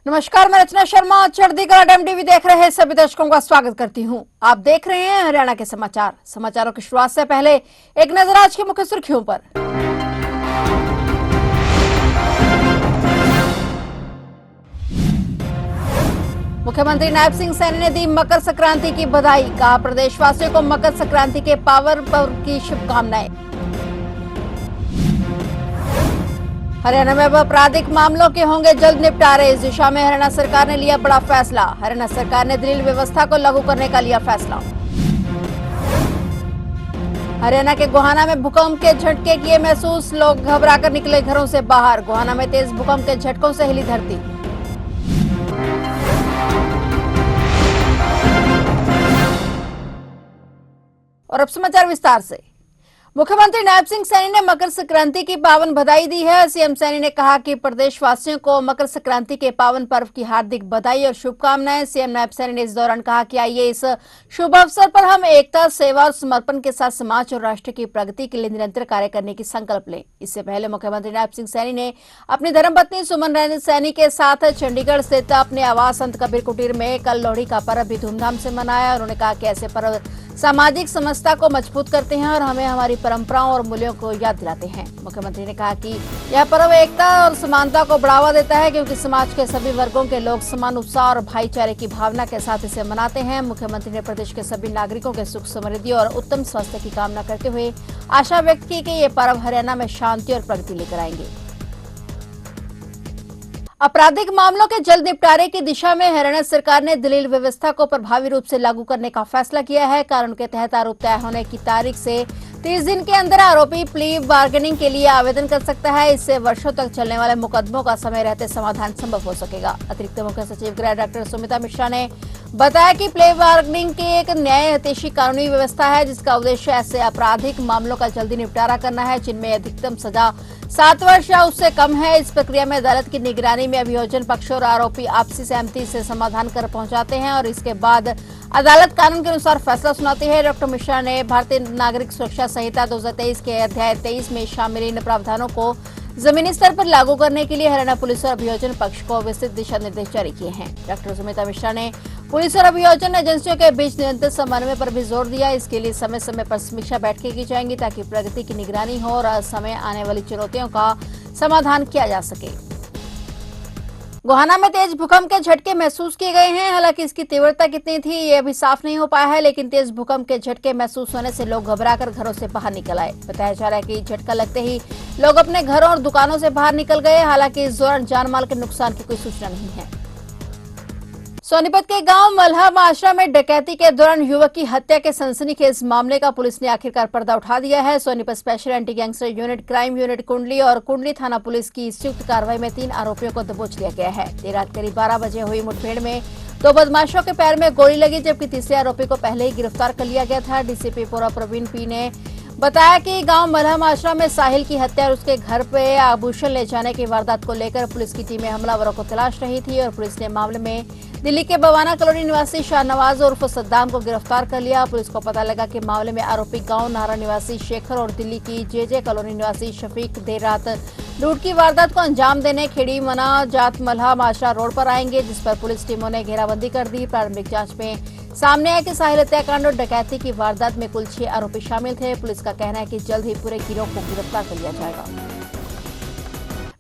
नमस्कार, मैं रचना शर्मा। चढ़ीगढ़ एमटीवी देख रहे सभी दर्शकों का स्वागत करती हूं। आप देख रहे हैं हरियाणा के समाचार। समाचारों की शुरुआत से पहले एक नजर आज की मुख्य सुर्खियों पर। मुख्यमंत्री नायब सिंह सैनी ने दी मकर संक्रांति की बधाई। कहा, प्रदेशवासियों को मकर संक्रांति के पावन पर्व की शुभकामनाएं। हरियाणा में अब आपराधिक मामलों के होंगे जल्द निपटारे। इस दिशा में हरियाणा सरकार ने लिया बड़ा फैसला। हरियाणा सरकार ने दलील व्यवस्था को लागू करने का लिया फैसला। हरियाणा के गोहाना में भूकंप के झटके किए महसूस। लोग घबराकर निकले घरों से बाहर। गोहाना में तेज भूकंप के झटकों से हिली धरती। और अब समाचार विस्तार से। मुख्यमंत्री नायब सिंह सैनी ने मकर संक्रांति की पावन बधाई दी है। सीएम सैनी ने कहा कि प्रदेशवासियों को मकर संक्रांति के पावन पर्व की हार्दिक बधाई और शुभकामनाएं। सीएम नायब सैनी ने इस दौरान कहा कि आइए इस शुभ अवसर पर हम एकता, सेवा और समर्पण के साथ समाज और राष्ट्र की प्रगति के लिए निरंतर कार्य करने की संकल्प लें। इससे पहले मुख्यमंत्री नायब सिंह सैनी ने अपनी धर्मपत्नी सुमन रंजन सैनी के साथ चंडीगढ़ स्थित अपने आवास संत कबीर कुटीर में कल लोहड़ी का पर्व भी धूमधाम से मनाया। उन्होंने कहा कि ऐसे पर्व सामाजिक समझता को मजबूत करते हैं और हमें हमारी परंपराओं और मूल्यों को याद दिलाते हैं। मुख्यमंत्री ने कहा कि यह पर्व एकता और समानता को बढ़ावा देता है, क्योंकि समाज के सभी वर्गों के लोग समान उत्साह और भाईचारे की भावना के साथ इसे मनाते हैं। मुख्यमंत्री ने प्रदेश के सभी नागरिकों के सुख, समृद्धि और उत्तम स्वास्थ्य की कामना करते हुए आशा व्यक्त की कि ये पर्व हरियाणा में शांति और प्रगति लेकर आएंगे। आपराधिक मामलों के जल्द निपटारे की दिशा में हरियाणा सरकार ने दलील व्यवस्था को प्रभावी रूप से लागू करने का फैसला किया है। कानून के तहत आरोप तय होने की तारीख से 30 दिन के अंदर आरोपी प्ली बार्गेनिंग के लिए आवेदन कर सकता है। इससे वर्षों तक चलने वाले मुकदमों का समय रहते समाधान संभव हो सकेगा। अतिरिक्त मुख्य सचिव गृह डॉक्टर सुमिता मिश्रा ने बताया कि प्ले बार्गेनिंग की एक न्याय हितैषी कानूनी व्यवस्था है, जिसका उद्देश्य ऐसे आपराधिक मामलों का जल्दी निपटारा करना है जिनमें अधिकतम सजा 7 वर्ष या उससे कम है। इस प्रक्रिया में अदालत की निगरानी में अभियोजन पक्ष और आरोपी आपसी सहमति से समाधान कर पहुंचाते हैं और इसके बाद अदालत कानून के अनुसार फैसला सुनाती है। डॉक्टर मिश्रा ने भारतीय नागरिक सुरक्षा संहिता 2023 के अध्याय 23 में शामिल इन प्रावधानों को जमीनी स्तर पर लागू करने के लिए हरियाणा पुलिस और अभियोजन पक्ष को विस्तृत दिशा निर्देश जारी किए हैं। डॉक्टर सुमिता मिश्रा ने पुलिस और अभियोजन एजेंसियों के बीच निरंतर समन्वय पर भी जोर दिया। इसके लिए समय समय पर समीक्षा बैठकें की जाएंगी ताकि प्रगति की निगरानी हो और समय आने वाली चुनौतियों का समाधान किया जा सके। गोहाना में तेज भूकंप के झटके महसूस किए गए हैं। हालांकि इसकी तीव्रता कितनी थी ये अभी साफ नहीं हो पाया है, लेकिन तेज भूकंप के झटके महसूस होने से लोग घबराकर घरों से बाहर निकल आए। बताया जा रहा है कि झटका लगते ही लोग अपने घरों और दुकानों से बाहर निकल गए। हालांकि इस दौरान जान माल के नुकसान की कोई सूचना नहीं है। सोनीपत के गांव मल्हा माशरा में डकैती के दौरान युवक की हत्या के सनसनीखेज मामले का पुलिस ने आखिरकार पर्दा उठा दिया है। Sonipat special anti gangster unit, crime unit कुंडली और कुंडली थाना पुलिस की संयुक्त कार्रवाई में 3 आरोपियों को दबोच लिया गया है। देर रात करीब 12 बजे हुई मुठभेड़ में 2 बदमाशों के पैर में गोली लगी, जबकि तीसरे आरोपी को पहले ही गिरफ्तार कर लिया गया था। डीसीपी पूरा प्रवीण पी ने बताया कि गांव मल्हा माशरा में साहिल की हत्या और उसके घर पे आभूषण ले जाने की वारदात को लेकर पुलिस की टीमें हमलावरों को तलाश रही थी और पुलिस ने मामले में दिल्ली के बवाना कॉलोनी निवासी शाहनवाज उर्फ सद्दाम को गिरफ्तार कर लिया। पुलिस को पता लगा कि मामले में आरोपी गांव नारा निवासी शेखर और दिल्ली की जेजे कॉलोनी निवासी शफीक देर रात लूट की वारदात को अंजाम देने खेड़ी मना जात मल्हा माशरा रोड पर आएंगे, जिस पर पुलिस टीमों ने घेराबंदी कर दी। प्रारंभिक जांच में सामने आया कि साहिल हत्याकांड और डकैती की वारदात में कुल 6 आरोपी शामिल थे। पुलिस का कहना है कि जल्द ही पूरे गिरोह को गिरफ्तार कर लिया जाएगा।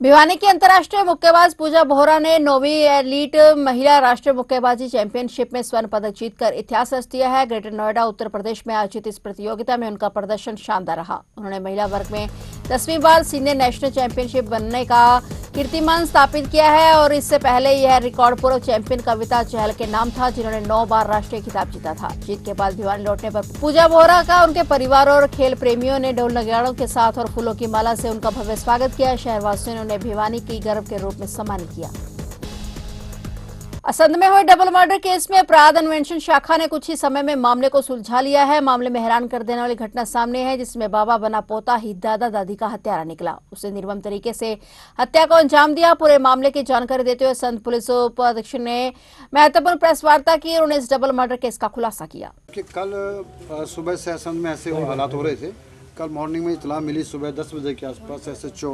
भिवानी की अंतर्राष्ट्रीय मुक्केबाज पूजा बोहरा ने 9वीं एलीट महिला राष्ट्रीय मुक्केबाजी चैंपियनशिप में स्वर्ण पदक जीतकर इतिहास रच दिया है। ग्रेटर नोएडा उत्तर प्रदेश में आयोजित इस प्रतियोगिता में उनका प्रदर्शन शानदार रहा। उन्होंने महिला वर्ग में 10वीं बार सीनियर नेशनल चैंपियनशिप बनने का कीर्तिमान स्थापित किया है और इससे पहले यह रिकॉर्ड पूर्व चैंपियन कविता चहल के नाम था, जिन्होंने 9 बार राष्ट्रीय खिताब जीता था। जीत के बाद भिवानी लौटने पर पूजा बोहरा का उनके परिवार और खेल प्रेमियों ने ढोल नगाड़ों के साथ और फूलों की माला से उनका भव्य स्वागत किया। शहरवासियों ने उन्हें भिवानी की गर्व के रूप में सम्मानित किया। असंध में हुए डबल मर्डर केस में अपराध अन्वेषण शाखा ने कुछ ही समय में मामले को सुलझा लिया है। मामले में हैरान कर देने वाली घटना सामने है, जिसमें बाबा बना पोता ही दादा दादी का हत्यारा निकला। उसने निर्मम तरीके से हत्या को अंजाम दिया। पूरे मामले की जानकारी देते हुए संत पुलिस उपाधीक्षक ने महत्वपूर्ण प्रेस वार्ता की और उन्हें इस डबल मर्डर केस का खुलासा किया। कि कल सुबह से असंध में ऐसे हालात हो रहे थे कल मॉर्निंग में इतला मिली सुबह 10 बजे के आसपास SHO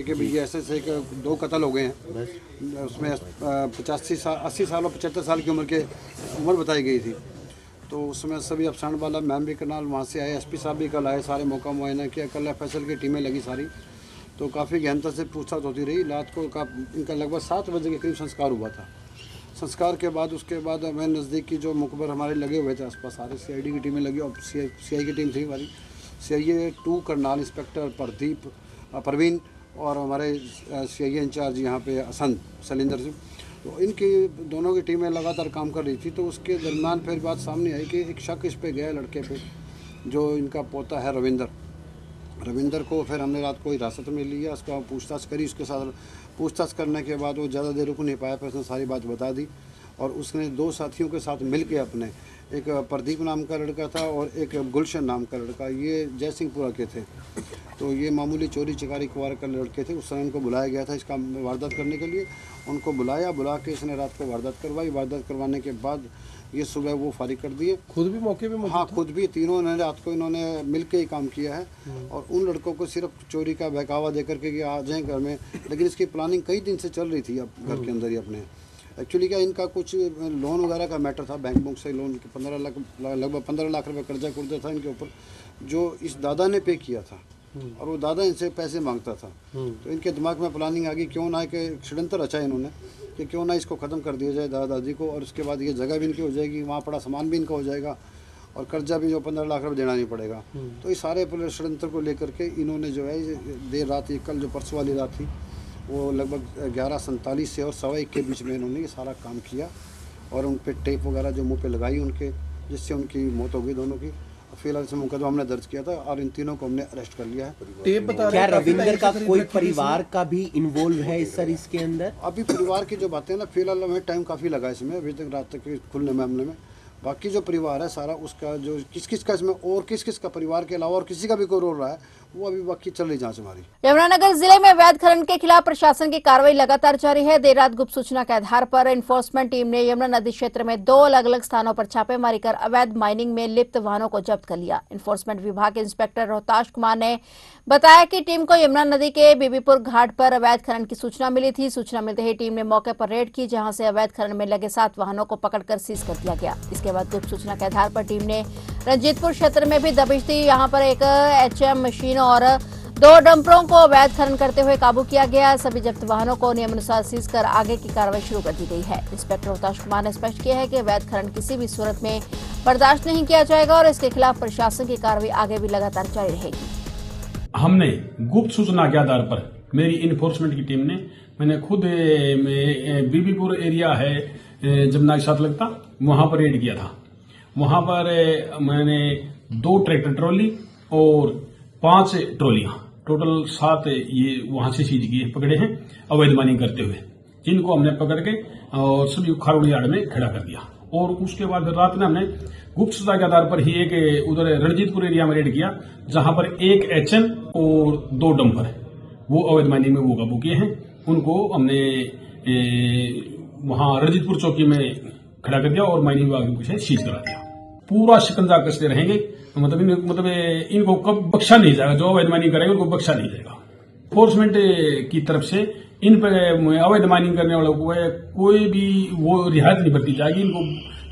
के भी ऐसे से 2 कत्ल हो गए हैं। उसमें 80 साल और 75 साल की उम्र बताई गई थी। तो उसमें सभी अफसर वाला मैम भी करनाल वहाँ से आए, SP साहब भी कल आए, सारे मौका मुआयना किया। कल FSL की टीमें लगी सारी, तो काफ़ी गहनता से पूछताछ होती रही। रात को इनका लगभग 7 बजे के करीब संस्कार हुआ था। संस्कार के बाद उसके बाद हमें नज़दीक की जो मुकबर हमारे लगे हुए थे आसपास सारे CID की टीमें लगी और CI की टीम थी हमारी, CIA 2 करनाल इंस्पेक्टर परवीन और हमारे CIA इंचार्ज यहाँ पे हसन सलिंदर सिंह, तो इनकी दोनों की टीमें लगातार काम कर रही थी। तो उसके दरमियान फिर बात सामने आई कि एक शक इस पे गया लड़के पे, जो इनका पोता है रविंदर को फिर हमने रात को हिरासत में लिया, उसका पूछताछ करी। उसके साथ पूछताछ करने के बाद वो ज़्यादा देर रुक नहीं पाया, फिर उसने सारी बात बता दी। और उसने 2 साथियों के साथ मिल के अपने, एक प्रदीप नाम का लड़का था और एक गुलशन नाम का लड़का, ये जयसिंहपुरा के थे। तो ये मामूली चोरी चिकारी कुवार के लड़के थे। उस समय उनको बुलाया गया था इसका वारदात करने के लिए। उनको बुला के इसने रात को वारदात करवाई। वारदात करवाने के बाद ये सुबह वो फारिग कर दिए। खुद भी मौके पे? हाँ, खुद भी। तीनों ने रात को इन्होंने मिल के ही काम किया है। और उन लड़कों को सिर्फ चोरी का बहकावा दे करके कि आ जाएँ घर में, लेकिन इसकी प्लानिंग कई दिन से चल रही थी अब घर के अंदर ही अपने। एक्चुअली क्या इनका कुछ लोन वगैरह का मैटर था, बैंक बुक से लोन के लगभग 15 लाख रुपए कर्जा था इनके ऊपर, जो इस दादा ने पे किया था और वो दादा इनसे पैसे मांगता था। तो इनके दिमाग में प्लानिंग आ गई, क्यों ना कि षड्यंत्र रचा इन्होंने कि क्यों ना इसको ख़त्म कर दिया जाए दादा दादी को, और उसके बाद ये जगह भी इनकी हो जाएगी, वहाँ पड़ा सामान भी इनका हो जाएगा और कर्जा भी जो 15 लाख रुपये देना नहीं पड़ेगा। तो इस सारे षड्यंत्र को लेकर के इन्होंने जो है देर रात, कल जो परसों वाली रात थी, वो लगभग 11:47 से और 1:15 के बीच में इन्होंने ये सारा काम किया और उन पे टेप वगैरह जो मुंह पे लगाई उनके, जिससे उनकी मौत हो गई दोनों की। फिलहाल से मुकदमा हमने दर्ज किया था और इन तीनों को हमने अरेस्ट कर लिया है। टेप बता क्या रविंदर का कोई परिवार का भी इन्वॉल्व है इस सर इसके अंदर? अभी परिवार की जो बातें ना, फिलहाल हमें टाइम काफ़ी लगा इसमें, अभी तक रात तक खुलने मामले में। बाकी जो परिवार है सारा उसका, जो किस का इसमें और किस का परिवार के अलावा और किसी का भी कोई रोल रहा है, वो अभी बाकी चल रही जांच हमारी। यमुनानगर जिले में अवैध खनन के खिलाफ प्रशासन की कार्रवाई लगातार जारी है। देर रात गुप्त सूचना के आधार पर एनफोर्समेंट टीम ने यमुना नदी क्षेत्र में 2 अलग-अलग स्थानों पर छापेमारी कर अवैध माइनिंग में लिप्त वाहनों को जब्त कर लिया। एनफोर्समेंट विभाग के इंस्पेक्टर रोहताश कुमार ने बताया कि टीम को यमुना नदी के बीबीपुर घाट पर अवैध खनन की सूचना मिली थी। सूचना मिलते ही टीम ने मौके पर रेड की, जहां से अवैध खनन में लगे 7 वाहनों को पकड़कर सीज कर दिया गया। इसके बाद गुप्त सूचना के आधार पर टीम ने रंजीतपुर क्षेत्र में भी दबिश दी। यहाँ पर एक HM मशीन और 2 डंपरों को अवैध खनन करते हुए काबू किया गया। सभी जब्त वाहनों को नियमानुसार सीज कर आगे की कार्रवाई शुरू कर दी गई है। इंस्पेक्टर रोहताश कुमार ने स्पष्ट किया है कि अवैध खनन किसी भी सूरत में बर्दाश्त नहीं किया जाएगा और इसके खिलाफ प्रशासन की कार्रवाई आगे भी लगातार जारी रहेगी। हमने गुप्त सूचना के आधार पर मेरी इन्फोर्समेंट की टीम ने, मैंने खुद बीबीपुर एरिया है जमुना के साथ लगता, वहां पर रेड किया था। वहां पर मैंने 2 ट्रैक्टर ट्रॉली और 5 ट्रॉलियां, टोटल 7 ये वहां से सीज किए पकड़े हैं अवैध माइनिंग करते हुए, जिनको हमने पकड़ के और सभी खारोड़ी यार्ड में खड़ा कर दिया। और उसके बाद रात में हमने गुप्त सूचना के आधार पर ही एक उधर रणजीतपुर एरिया में रेड किया, जहां पर 1 HM और 2 डंपर वो अवैध माइनिंग में वो काबू किए हैं। उनको हमने वहां रणजीतपुर चौकी में खड़ा कर दिया और माइनिंग विभाग से सीज करा दिया। पूरा शिकंजा कसते रहेंगे, मतलब इनको कब बख्शा नहीं जाएगा, जो अवैध माइनिंग करेंगे उनको बख्शा नहीं जाएगा। एनफोर्समेंट की तरफ से इन पर अवैध माइनिंग करने वालों को कोई भी वो रियायत नहीं बरती जाएगी। इनको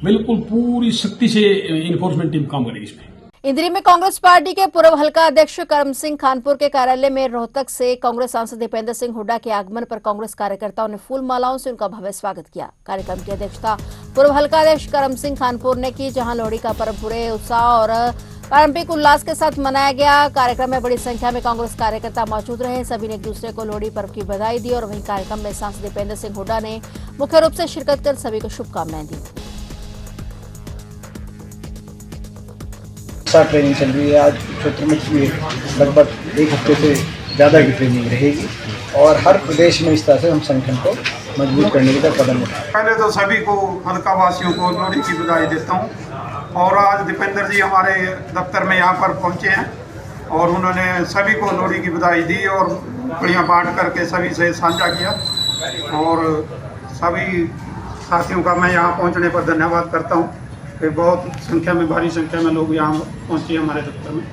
बिल्कुल पूरी सख्ती से इन्फोर्समेंट टीम काम करेगी इसमें। इंद्री में कांग्रेस पार्टी के पूर्व हल्का अध्यक्ष करम सिंह खानपुर के कार्यालय में रोहतक से कांग्रेस सांसद दीपेंद्र सिंह हुड्डा के आगमन पर कांग्रेस कार्यकर्ताओं ने फूल मालाओं से उनका भव्य स्वागत किया। कार्यक्रम की अध्यक्षता पूर्व हल्का अध्यक्ष करम सिंह खानपुर ने की, जहां लोहड़ी का पर्व पूरे उत्साह और पारंपरिक उल्लास के साथ मनाया गया। कार्यक्रम में बड़ी संख्या में कांग्रेस कार्यकर्ता मौजूद रहे। सभी ने एक दूसरे को लोहड़ी पर्व की बधाई दी और वहीं कार्यक्रम में सांसद दीपेंद्र सिंह हुड्डा ने मुख्य रूप से शिरकत कर सभी को शुभकामनाएं दी। ट्रेनिंग चल रही है। आज क्षेत्रमुख में लगभग 1 हफ्ते से ज़्यादा की ट्रेनिंग रहेगी और हर प्रदेश में इस तरह से हम संगठन को मजबूत करने की तरफ कदम उठाएं। पहले तो सभी को हल्का वासियों को लोहड़ी की बधाई देता हूं। और आज दीपेंद्र जी हमारे दफ्तर में यहाँ पर पहुँचे हैं और उन्होंने सभी को लोहड़ी की बधाई दी और बढ़ियाँ बांट करके सभी से साझा किया। और सभी साथियों का मैं यहाँ पहुँचने पर धन्यवाद करता हूँ कि बहुत संख्या में, भारी संख्या में लोग यहाँ पहुँचे हमारे दफ्तर में।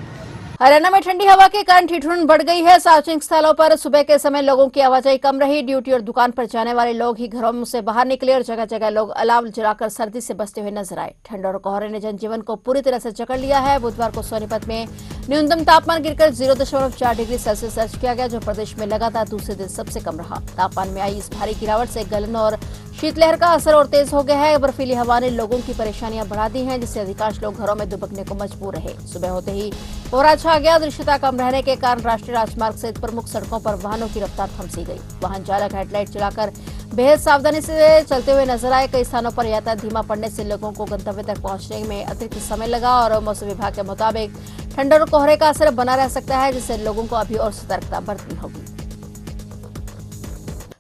हरियाणा में ठंडी हवा के कारण ठिठुरन बढ़ गई है। सार्वजनिक स्थलों पर सुबह के समय लोगों की आवाजाही कम रही। ड्यूटी और दुकान पर जाने वाले लोग ही घरों से बाहर निकले और जगह जगह लोग अलाव जलाकर सर्दी से बचते हुए नजर आए। ठंड और कोहरे ने जनजीवन को पूरी तरह से जकड़ लिया है। बुधवार को सोनीपत में न्यूनतम तापमान गिरकर 0.4 डिग्री सेल्सियस दर्ज किया गया, जो प्रदेश में लगातार दूसरे दिन सबसे कम रहा। तापमान में आई इस भारी गिरावट से गलन और शीतलहर का असर और तेज हो गया है। बर्फीली हवा ने लोगों की परेशानियां बढ़ा दी हैं, जिससे अधिकांश लोग घरों में दुबकने को मजबूर रहे। सुबह होते ही कोहरा छा गया। दृश्यता कम रहने के कारण राष्ट्रीय राजमार्ग सहित प्रमुख सड़कों पर वाहनों की रफ्तार थम सी गई। वाहन चालक हेडलाइट चलाकर बेहद सावधानी से चलते हुए नजर आए। कई स्थानों पर यातायात धीमा पड़ने से लोगों को गंतव्य तक पहुंचने में अतिरिक्त समय लगा और मौसम विभाग के मुताबिक ठंड और कोहरे का असर बना रह सकता है, जिससे लोगों को अभी और सतर्कता बरतनी होगी।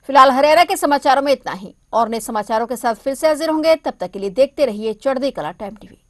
फिलहाल हरियाणा के समाचारों में इतना ही। और नए समाचारों के साथ फिर से हाजिर होंगे। तब तक के लिए देखते रहिए चढ़ती कला टाइम टीवी।